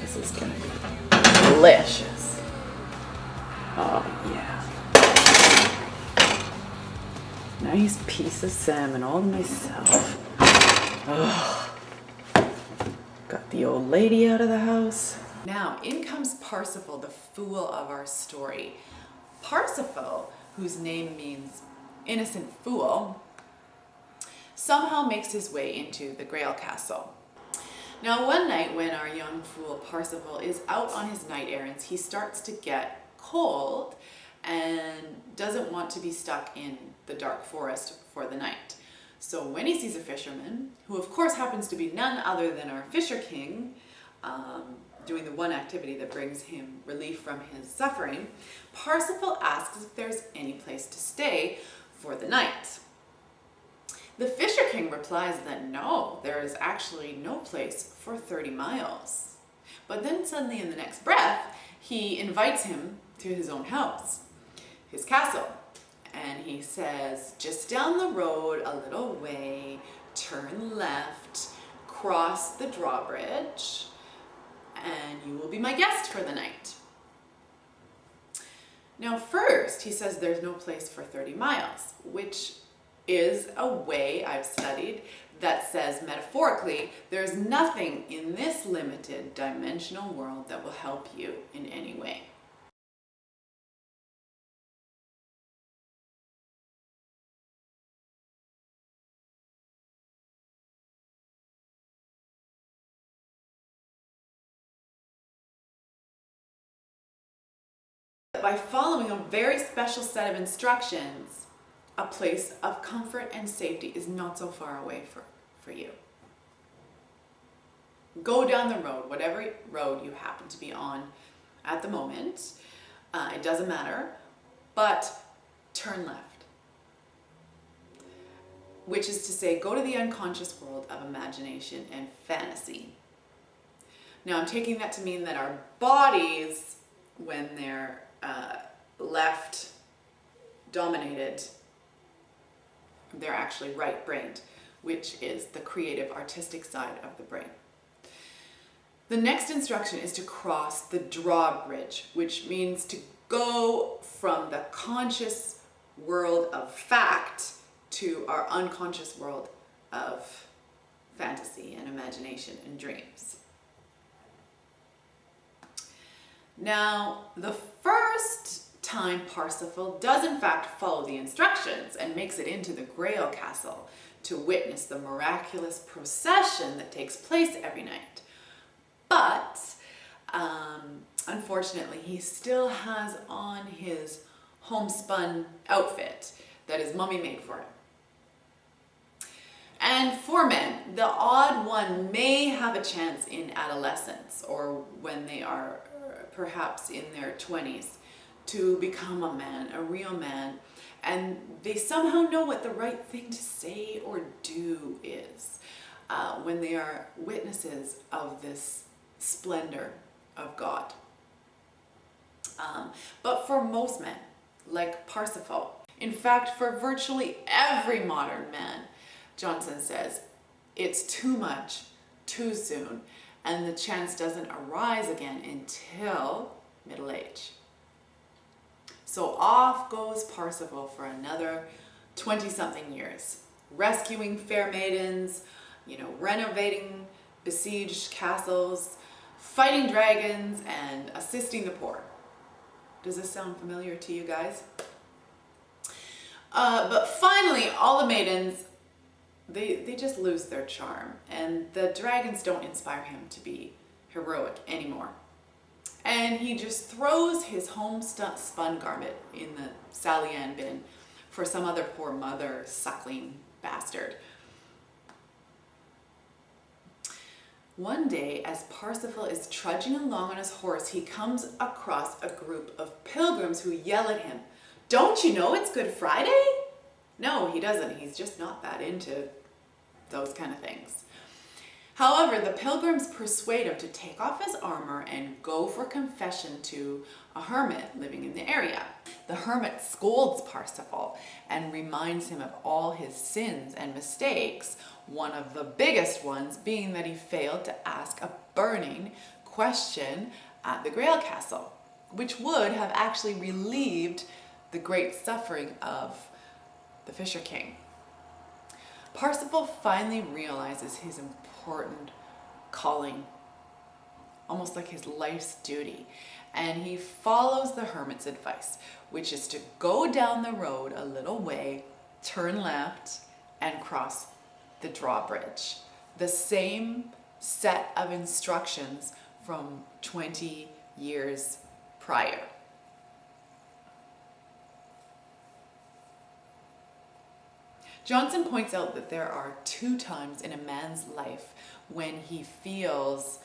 This is gonna be delicious. Oh yeah. Nice piece of salmon all to myself. Oh. Got the old lady out of the house. Now in comes Parsifal, the fool of our story. Parsifal, whose name means innocent fool, somehow makes his way into the Grail Castle. Now one night when our young fool Parsifal is out on his night errands, he starts to get cold and doesn't want to be stuck in the dark forest for the night. So when he sees a fisherman, who of course happens to be none other than our Fisher King, doing the one activity that brings him relief from his suffering, Parsifal asks if there's any place to stay for the night. The Fisher King replies that no, there is actually no place for 30 miles. But then suddenly in the next breath, he invites him to his own house, his castle. And he says, just down the road a little way, turn left, cross the drawbridge, and you will be my guest for the night. Now first, he says there's no place for 30 miles, which is a way I've studied that says metaphorically, there's nothing in this limited dimensional world that will help you in any way. By following a very special set of instructions, a place of comfort and safety is not so far away for you. Go down the road, whatever road you happen to be on at the moment. It doesn't matter, but turn left. Which is to say, go to the unconscious world of imagination and fantasy. Now I'm taking that to mean that our bodies, when they're left dominated, they're actually right-brained, which is the creative, artistic side of the brain. The next instruction is to cross the drawbridge, which means to go from the conscious world of fact to our unconscious world of fantasy and imagination and dreams. Now, the first time Parsifal does in fact follow the instructions and makes it into the Grail Castle to witness the miraculous procession that takes place every night. But, unfortunately, he still has on his homespun outfit that his mummy made for him. And for men, the odd one may have a chance in adolescence or when they are perhaps in their 20s to become a man, a real man, and they somehow know what the right thing to say or do is when they are witnesses of this splendor of God. But for most men, like Parsifal, in fact, for virtually every modern man, Johnson says, it's too much, too soon, and the chance doesn't arise again until middle age. So off goes Parsifal for another 20-something years, rescuing fair maidens, renovating besieged castles, fighting dragons, and assisting the poor. Does this sound familiar to you guys? But finally, all the maidens, they just lose their charm, and the dragons don't inspire him to be heroic anymore. And he just throws his homespun garment in the Sally Ann bin for some other poor mother suckling bastard. One day, as Parsifal is trudging along on his horse, he comes across a group of pilgrims who yell at him, "Don't you know it's Good Friday?" No, he doesn't. He's just not that into those kind of things. However, the pilgrims persuade him to take off his armor and go for confession to a hermit living in the area. The hermit scolds Parsifal and reminds him of all his sins and mistakes, one of the biggest ones being that he failed to ask a burning question at the Grail Castle, which would have actually relieved the great suffering of the Fisher King. Parsifal finally realizes his important calling, almost like his life's duty, and he follows the hermit's advice, which is to go down the road a little way, turn left, and cross the drawbridge. The same set of instructions from 20 years prior. Johnson points out that there are 2 times in a man's life when he feels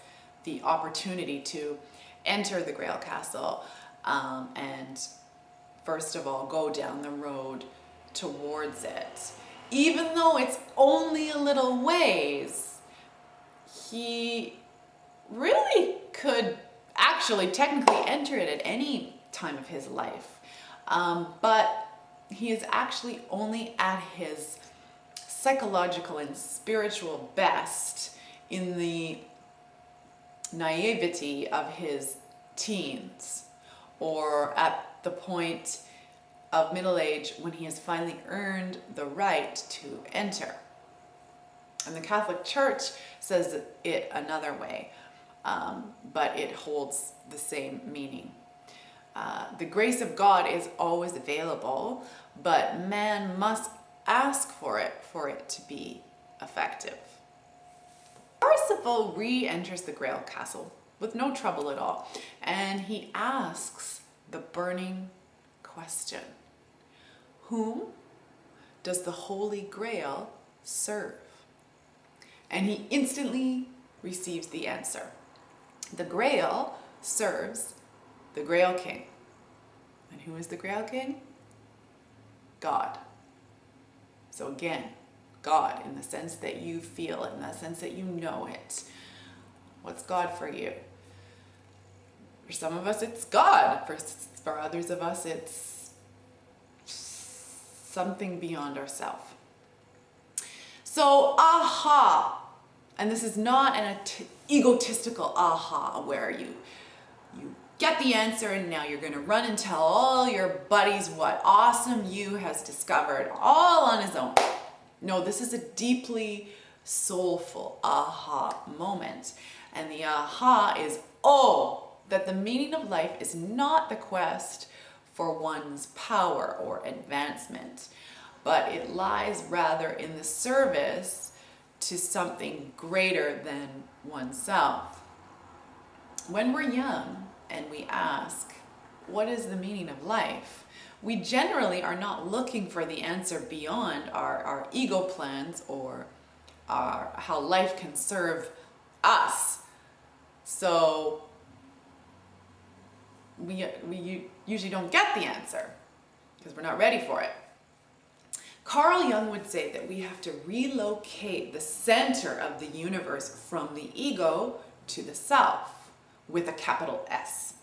the opportunity to enter the Grail Castle and first of all go down the road towards it. Even though it's only a little ways, he really could actually technically enter it at any time of his life. But he is actually only at his psychological and spiritual best in the naivety of his teens, or at the point of middle age when he has finally earned the right to enter. And the Catholic Church says it another way, but it holds the same meaning. The grace of God is always available, but man must ask for it to be effective. Parsifal re-enters the Grail Castle with no trouble at all, and he asks the burning question: whom does the Holy Grail serve? And he instantly receives the answer. The Grail serves the Grail King. And who is the Grail King? God. So again, God in the sense that you feel it, in the sense that you know it. What's God for you? For some of us, it's God. For others of us, it's something beyond ourselves. So, aha! And this is not an egotistical aha where you get the answer and now you're going to run and tell all your buddies what awesome you has discovered all on his own. No, this is a deeply soulful aha moment. And the aha is, that the meaning of life is not the quest for one's power or advancement, but it lies rather in the service to something greater than oneself. When we're young and we ask, what is the meaning of life? We generally are not looking for the answer beyond our ego plans or how life can serve us. So we usually don't get the answer because we're not ready for it. Carl Jung would say that we have to relocate the center of the universe from the ego to the self with a capital S.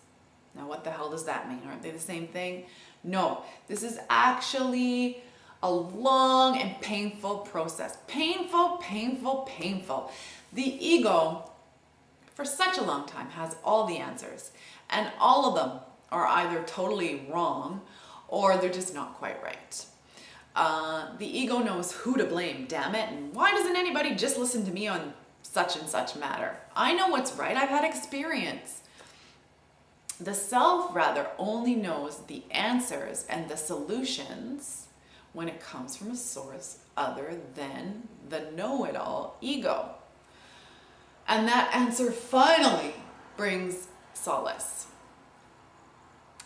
Now, what the hell does that mean? Aren't they the same thing? No, this is actually a long and painful process. Painful, painful, painful. The ego, for such a long time, has all the answers, and all of them are either totally wrong or they're just not quite right. The ego knows who to blame, damn it, and why doesn't anybody just listen to me on such and such matter? I know what's right, I've had experience. The self, rather, only knows the answers and the solutions when it comes from a source other than the know-it-all ego. And that answer finally brings solace.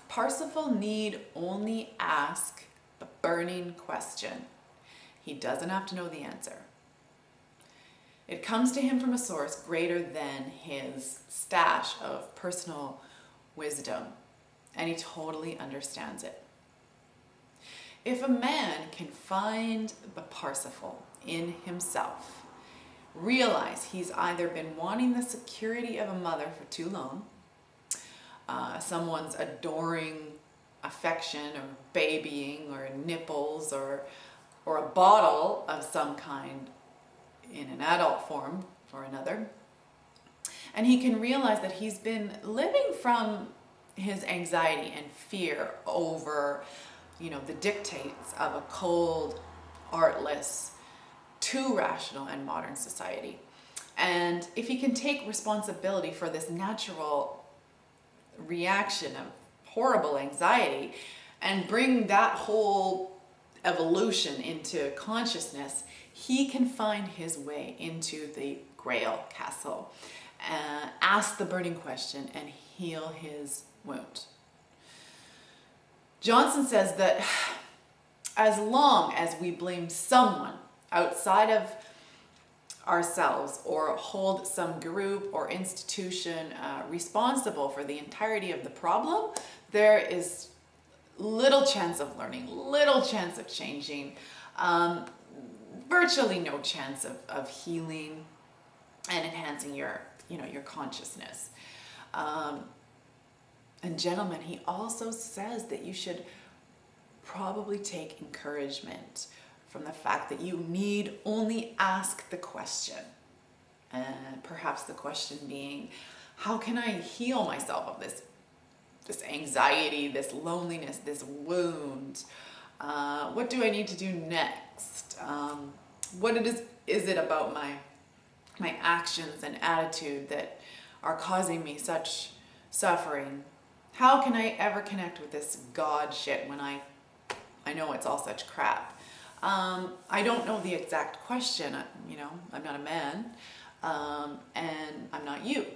Parsifal need only ask the burning question. He doesn't have to know the answer. It comes to him from a source greater than his stash of personal wisdom, and he totally understands it. If a man can find the Parsifal in himself, realize he's either been wanting the security of a mother for too long, someone's adoring affection or babying or nipples or a bottle of some kind in an adult form or another, And he can realize that he's been living from his anxiety and fear over, the dictates of a cold, artless, too rational and modern society. And if he can take responsibility for this natural reaction of horrible anxiety and bring that whole evolution into consciousness, he can find his way into the Grail Castle, ask the burning question, and heal his wound. Johnson says that as long as we blame someone outside of ourselves or hold some group or institution responsible for the entirety of the problem, there is little chance of learning, little chance of changing, virtually no chance of healing and enhancing your consciousness. And gentlemen, he also says that you should probably take encouragement from the fact that you need only ask the question. And perhaps the question being, how can I heal myself of this anxiety, this loneliness, this wound? What do I need to do next? What is it about my actions and attitude that are causing me such suffering? How can I ever connect with this God shit when I know it's all such crap? I don't know the exact question. I'm not a man, and I'm not you.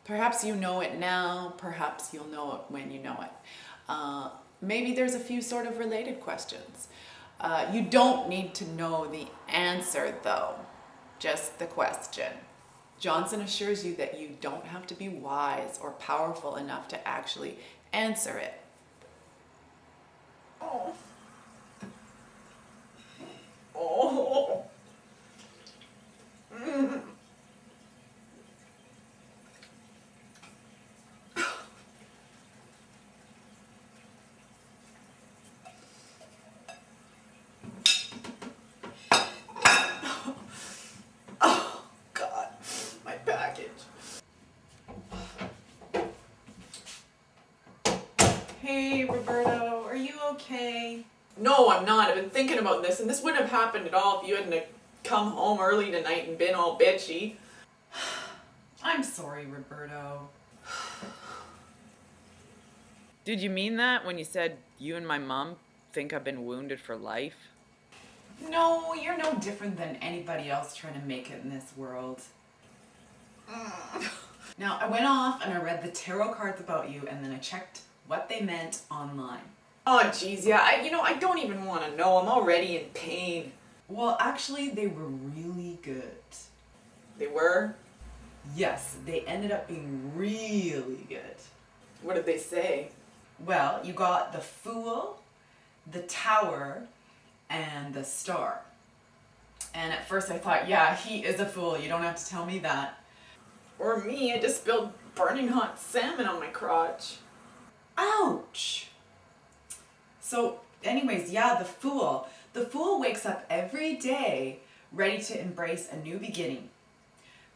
Perhaps you know it now, perhaps you'll know it when you know it. Maybe there's a few sort of related questions. You don't need to know the answer though, just the question. Johnson assures you that you don't have to be wise or powerful enough to actually answer it. Oh. Oh. Mm. Oh, God, my package. Hey, Roberta, are you okay? No, I'm not. I've been thinking about this, and this wouldn't have happened at all if you hadn't come home early tonight and been all bitchy. I'm sorry, Roberto. Did you mean that when you said you and my mom think I've been wounded for life? No, you're no different than anybody else trying to make it in this world. Now, I went off and I read the tarot cards about you, and then I checked what they meant online. Oh, geez, yeah, I don't even want to know. I'm already in pain. Well, actually, they were really good. They were? Yes, they ended up being really good. What did they say? Well, you got the Fool, the Tower, and the Star. And at first I thought, yeah, he is a fool. You don't have to tell me that. Or me, I just spilled burning hot salmon on my crotch. Ouch! So anyways, yeah, the Fool. The Fool wakes up every day ready to embrace a new beginning.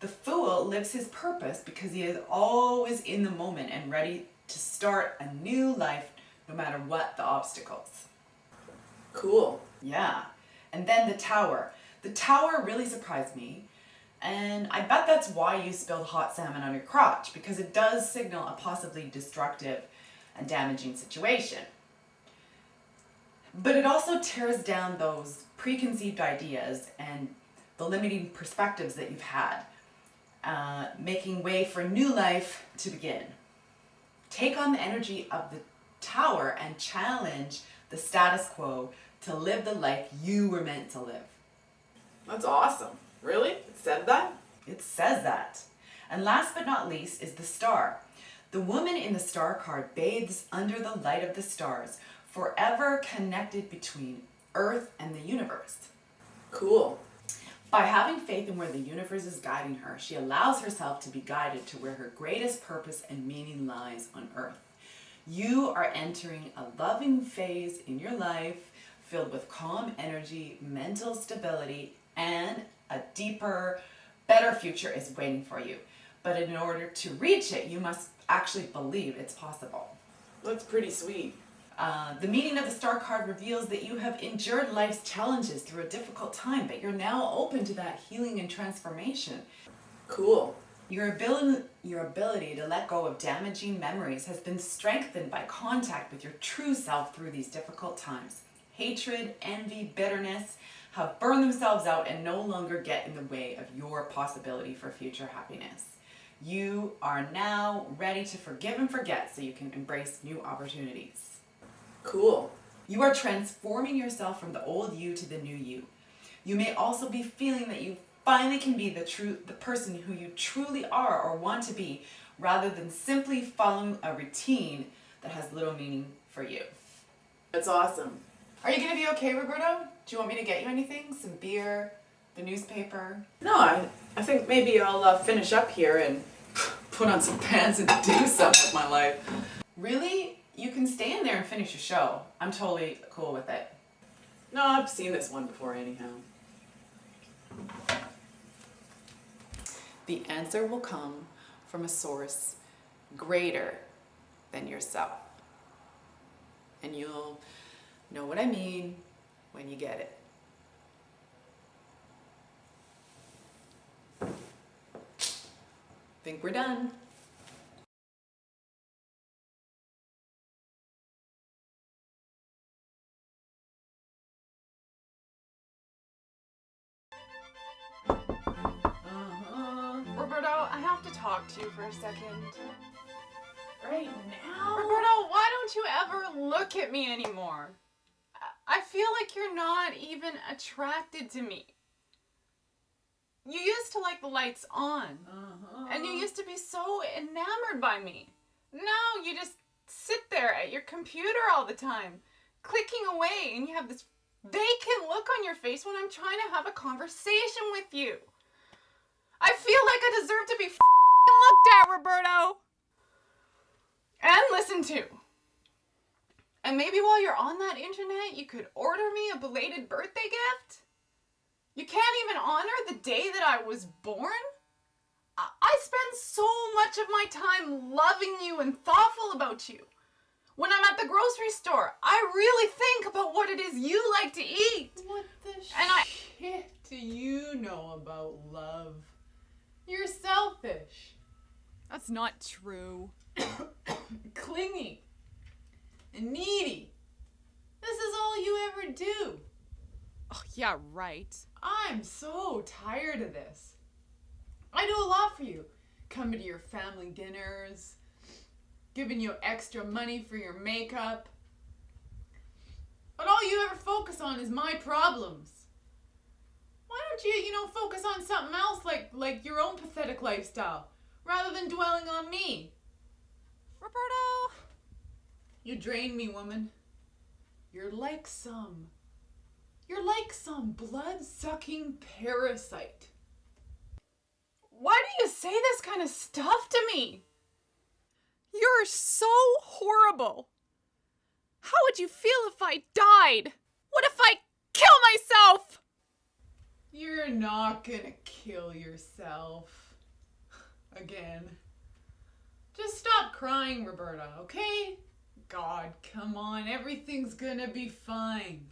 The Fool lives his purpose because he is always in the moment and ready to start a new life no matter what the obstacles. Cool. Yeah. And then the Tower. The Tower really surprised me, and I bet that's why you spilled hot salmon on your crotch, because it does signal a possibly destructive and damaging situation. But it also tears down those preconceived ideas and the limiting perspectives that you've had, making way for a new life to begin. Take on the energy of the Tower and challenge the status quo to live the life you were meant to live. That's awesome. Really? It said that? It says that. And last but not least is the Star. The woman in the Star card bathes under the light of the stars, forever connected between Earth and the universe. Cool. By having faith in where the universe is guiding her, she allows herself to be guided to where her greatest purpose and meaning lies on Earth. You are entering a loving phase in your life filled with calm energy, mental stability, and a deeper, better future is waiting for you. But in order to reach it, you must actually believe it's possible. That's pretty sweet. The meaning of the star card reveals that you have endured life's challenges through a difficult time, but you're now open to that healing and transformation. Cool. Your ability to let go of damaging memories has been strengthened by contact with your true self through these difficult times. Hatred, envy, bitterness have burned themselves out and no longer get in the way of your possibility for future happiness. You are now ready to forgive and forget so you can embrace new opportunities. Cool. You are transforming yourself from the old you to the new you. You may also be feeling that you finally can be the person who you truly are or want to be, rather than simply following a routine that has little meaning for you. That's awesome. Are you gonna be okay, Roberta? Do you want me to get you anything? Some beer? The newspaper? No, I think maybe I'll finish up here and put on some pants and do something with my life. Really? You can stay in there and finish your show. I'm totally cool with it. No, I've seen this one before anyhow. The answer will come from a source greater than yourself. And you'll know what I mean when you get it. Think we're done. Roberto, I have to talk to you for a second. Right now? Roberto, why don't you ever look at me anymore? I feel like you're not even attracted to me. You used to like the lights on. And you used to be so enamored by me. Now you just sit there at your computer all the time, clicking away, and you have this vacant look on your face when I'm trying to have a conversation with you. I feel like I deserve to be looked at, Roberto. And listened to. And maybe while you're on that internet, you could order me a belated birthday gift? You can't even honor the day that I was born? I spend so much of my time loving you and thoughtful about you. When I'm at the grocery store, I really think about what it is you like to eat. What the shit do you know about love? You're selfish. That's not true. Clingy and needy. This is all you ever do. Oh, yeah, right. I'm so tired of this. I do a lot for you. Coming to your family dinners, giving you extra money for your makeup. But all you ever focus on is my problems. Why don't you, focus on something else like your own pathetic lifestyle, rather than dwelling on me? Roberto! You drain me, woman. You're like some blood-sucking parasite. Why do you say this kind of stuff to me? You're so horrible. How would you feel if I died? What if I kill myself? You're not gonna kill yourself. Again. Just stop crying, Roberta, okay? God, come on, everything's gonna be fine.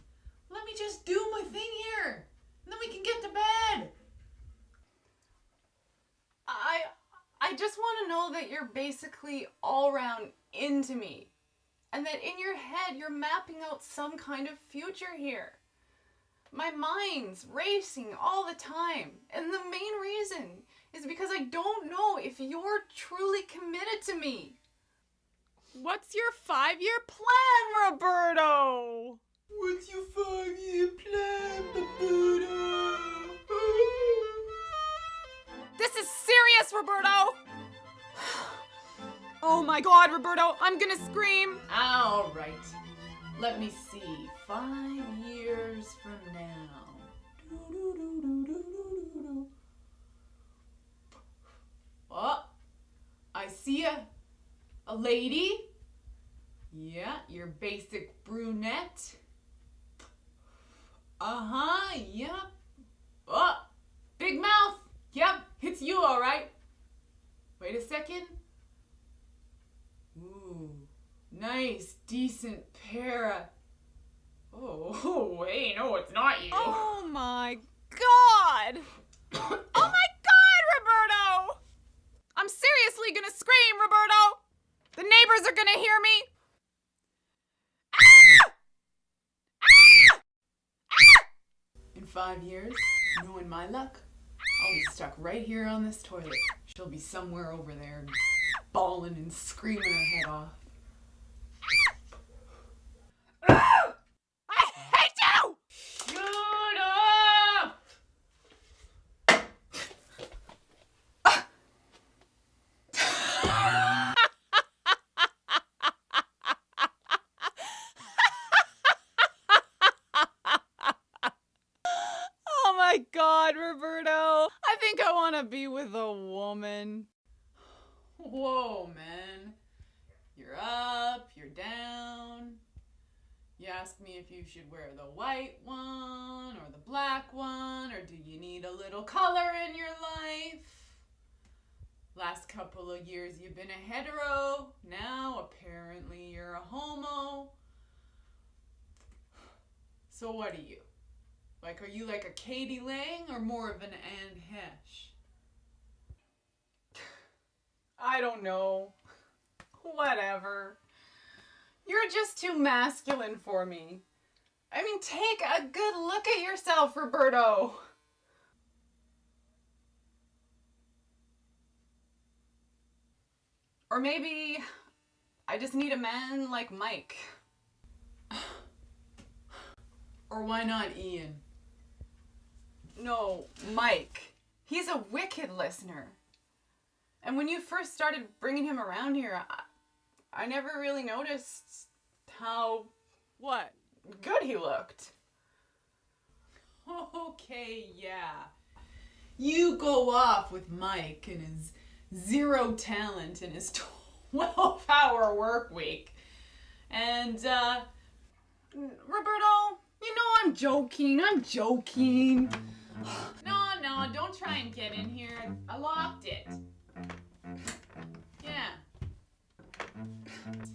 Let me just do my thing here, and then we can get to bed. I just want to know that you're basically all around into me, and that in your head you're mapping out some kind of future here. My mind's racing all the time, and the main reason is because I don't know if you're truly committed to me. What's your 5-year plan, Roberto? What's your 5-year plan, Roberto? This is serious, Roberto! Oh my God, Roberto, I'm gonna scream. All right. Let me see. 5 years from now. Oh, I see a lady. Yeah, your basic brunette. Yep. Oh, big mouth. Yep, it's you, all right. nice, decent pair of... Oh, wait, no, it's not you. Oh my God! Oh my God, Roberto! I'm seriously gonna scream, Roberto! The neighbors are gonna hear me! Ah! Ah! Ah! In 5 years, knowing my luck, I'll be stuck right here on this toilet. She'll be somewhere over there, bawling and screaming her head off. I hate you! Shut up! Oh my God, Roberto! I think I want to be with a woman. Whoa, man. You're up, you're down. You ask me if you should wear the white one or the black one, or do you need a little color in your life? Last couple of years you've been a hetero, now apparently you're a homo. So what are you? Like, are you like a Katie Lang or more of an Anne Hesh? I don't know. Whatever. You're just too masculine for me. I mean, take a good look at yourself, Roberto. Or maybe I just need a man like Mike. Or why not Ian? No, Mike. He's a wicked listener. And when you first started bringing him around here, I never really noticed how What? good he looked. Okay, yeah. You go off with Mike and his zero talent and his 12-hour work week. And, Roberto, you know I'm joking. No, don't try and get in here. I locked it. Yeah.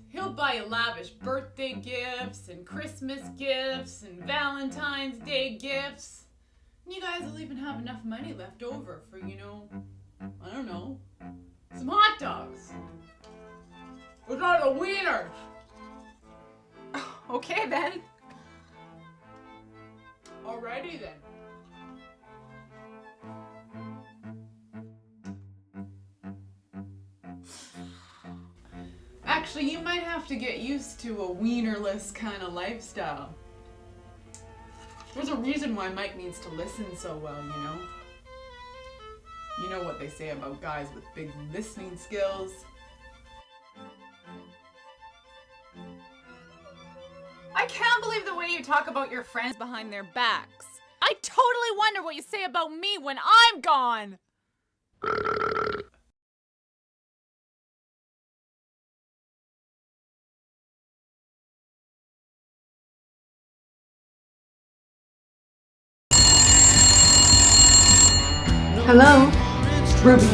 He'll buy you lavish birthday gifts and Christmas gifts and Valentine's Day gifts. And you guys will even have enough money left over for, I don't know, some hot dogs. Without a wiener. Okay then. Alrighty then. Actually, you might have to get used to a wienerless kind of lifestyle. There's a reason why Mike needs to listen so well, you know? You know what they say about guys with big listening skills. I can't believe the way you talk about your friends Behind their backs. I totally wonder what you say about me when I'm gone! Hello? Ruby,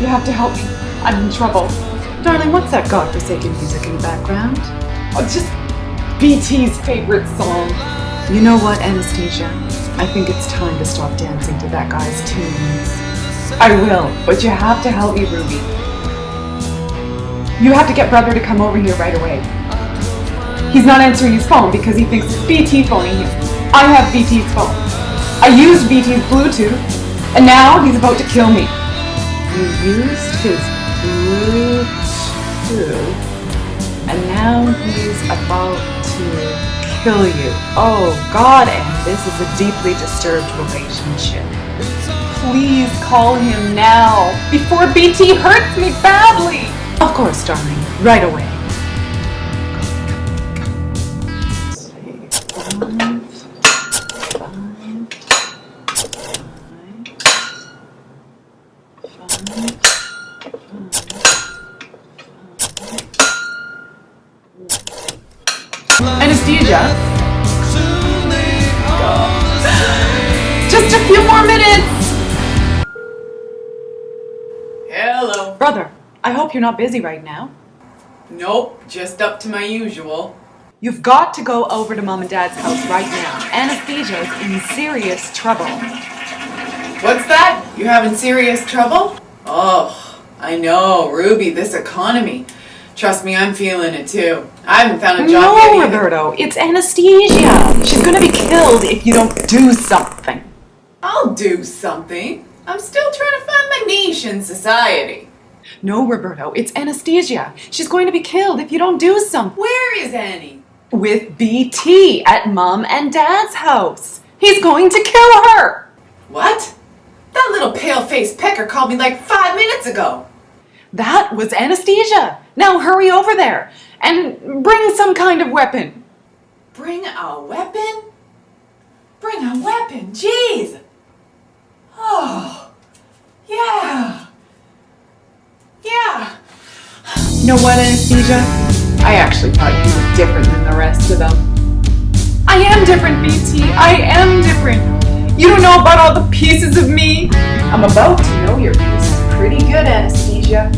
you have to help me. I'm in trouble. Darling, what's that godforsaken music in the background? Oh, just BT's favorite song. You know what, Anastasia? I think it's time to stop dancing to that guy's tunes. I will, but you have to help me, Ruby. You have to get brother to come over here right away. He's not answering his phone because he thinks it's BT phoning him. I have BT's phone. I used BT's Bluetooth, and now he's about to kill me. You used his Bluetooth, and now he's about to kill you. Oh God, and this is a deeply disturbed relationship. Please call him now, before BT hurts me badly. Of course, darling, right away. Anastasia. Just a few more minutes. Hello. Brother, I hope you're not busy right now. Nope, just up to my usual. You've got to go over to Mom and Dad's house right now. Anastasia's in serious trouble. What's that? You having serious trouble? Oh, I know, Ruby, this economy. Trust me, I'm feeling it too. I haven't found a job yet No, either. Roberto, it's Anastasia. She's gonna be killed if you don't do something. I'll do something. I'm still trying to find my niche in society. No, Roberto, it's Anastasia. She's going to be killed if you don't do something. Where is Annie? With BT at Mom and Dad's house. He's going to kill her. What? That little pale-faced pecker called me like 5 minutes ago. That was Anastasia. Now hurry over there and bring some kind of weapon. Bring a weapon? Bring a weapon, jeez. Oh, yeah. Yeah. You know what, Anastasia? I actually thought you were different than the rest of them. I am different, BT. I am different. You don't know about all the pieces of me. I'm about to know your pieces pretty good, Anastasia.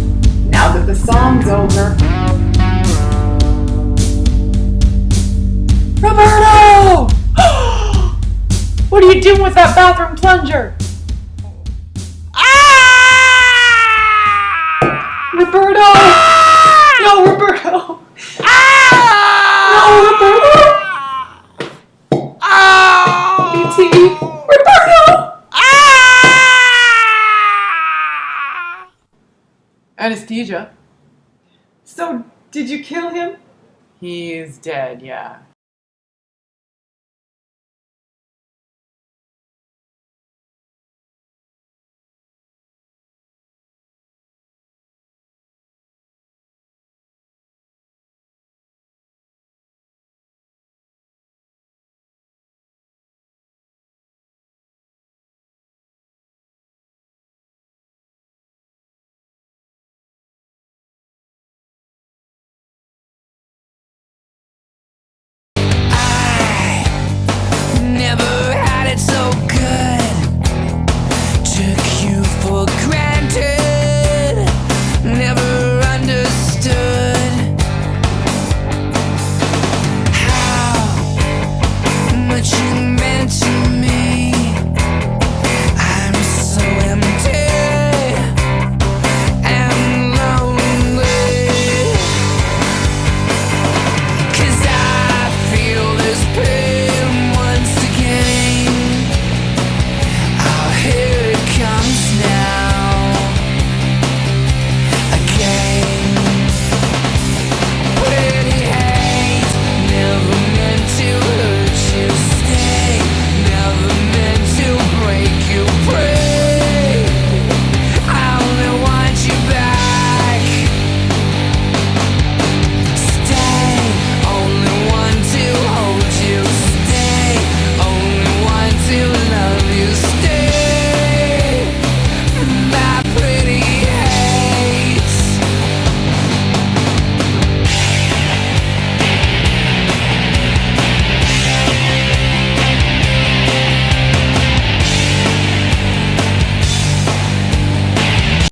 Now that the song's over. Roberto! What are you doing with that bathroom plunger? Roberto! No, Roberto! No, Roberto! BT! Roberto! Anastasia. So, did you kill him? He's dead, yeah.